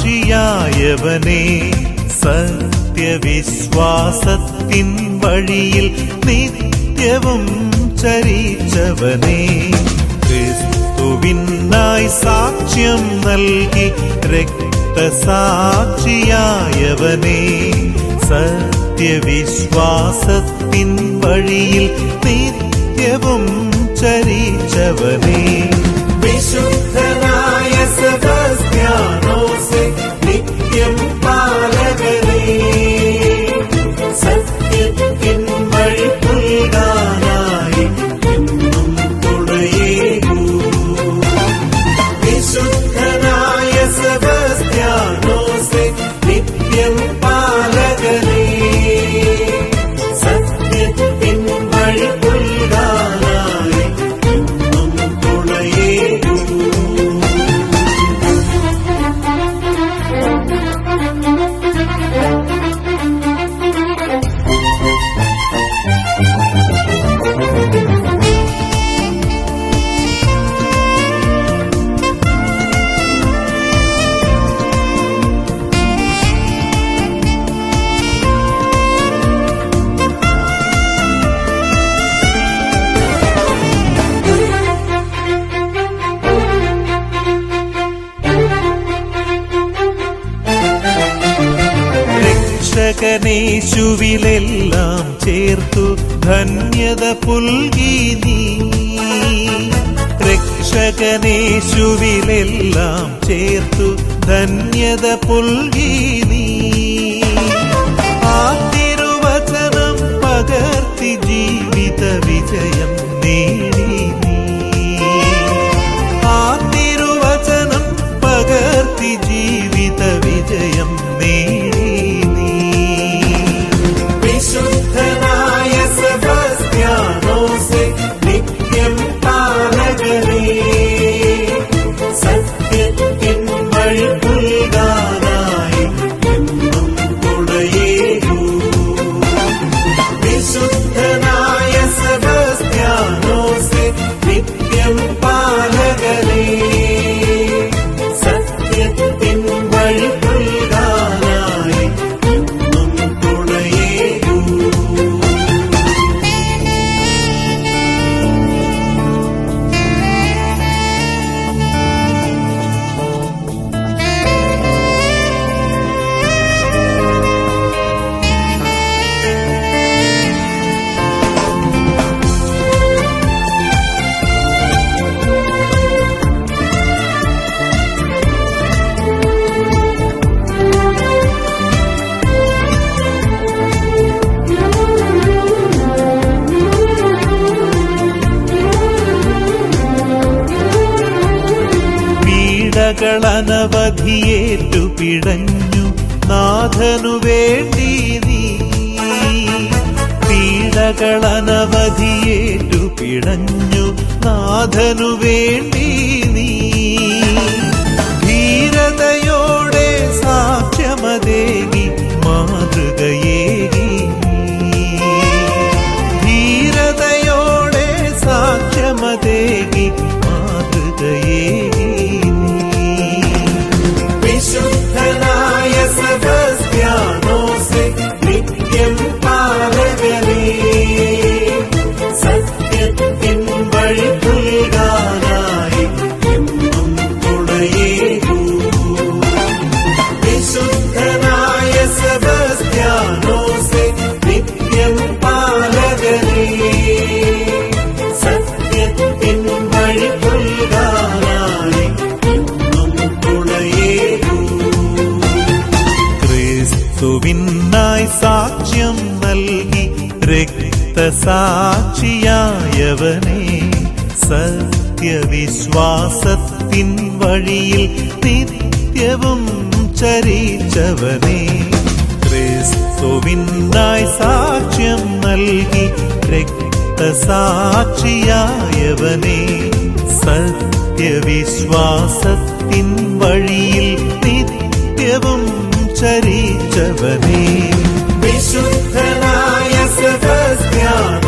രക്തസാക്ഷിയായവനെ സത്യവിശ്വാസത്തിൻ വഴിയിൽ നിത്യവും ചരിച്ചവനെ ക്രിസ്തുവിനായി സാക്ഷ്യം നൽകി രക്തസാക്ഷിയായവനെ സത്യവിശ്വാസത്തിൻ വഴിയിൽ നിത്യവും ചരിച്ചവനെ വിശുദ്ധനായ സെബസ്ത്യാനോസേ നിത്യം പാലകനേ സത്യത്തിൻ വഴി പുൽകാനായി എന്നും തുണയേകൂ വിശുദ്ധനായ സെബസ്ത്യാനോസേ നിത്യം പാലകനേ സത്യത്തിൻ വഴി പുൽകാനായി എന്നും തുണയേകൂ. രക്ഷകനേശുവിലെല്ലാം ചേർത്തു ധന്യത പുൽകി നീ രക്ഷകനേശുവിലെല്ലാം ചേർത്തു ധന്യത പുൽകി നീ ആ തിരുവചനം പകർത്തി ജീവിത വിജയം നേടി നീ ആ തിരുവചനം പകർത്തി ജീവിത വിജയം നേടി വിശുദ്ധനായ സെബസ്ത്യാനോസേ നിത്യം പാലകനേ സത്യത്തിൻ വഴി പുൽകാനായി എന്നും തുണയേകൂ വിശുദ്ധനായ സെബസ്ത്യാനോസേ നിത്യം പാലകനേ സത്യത്തിൻ വഴി പുൽകാനായി എന്നും തുണയേകൂ. പീഡകളനവധിയേറ്റു പിടഞ്ഞു നാഥനു വേണ്ടി നീ പീഡകളനവധിയേറ്റു പിടഞ്ഞു നാഥനു വേണ്ടി നീ ധീരതയോടെ സാക്ഷ്യമതേകി മാതൃകയേകി ധീരതയോടെ സാക്ഷ്യമതേകി മാതൃകയേകി വിശുദ്ധനായ സെബസ്ത്യാനോസേ നിത്യം പാലകനേ സത്യത്തിൻ വഴി പുൽകാനായി എന്നും തുണയേകൂ വിശുദ്ധനായ സെബസ്ത്യാനോസേ നിത്യം പാലകനേ സത്യത്തിൻ വഴി പുൽകാനായി എന്നും തുണയേകൂ ക്രിസ്തുവിനായി സാക്ഷ്യം നൽകി രക്തസാക്ഷിയായവനെ സത്യവിശ്വാസത്തിൻ വഴിയിൽ നിത്യവും ചരിച്ചവനെ ക്രിസ്തുവിനായി സാക്ഷ്യം നൽകി രക്തസാക്ഷിയായവനെ സത്യവിശ്വാസത്തിൻ വഴിയിൽ നിത്യവും ചരിച്ചവനെ വിശുദ്ധനായ സെബസ്ത്യാനോസേ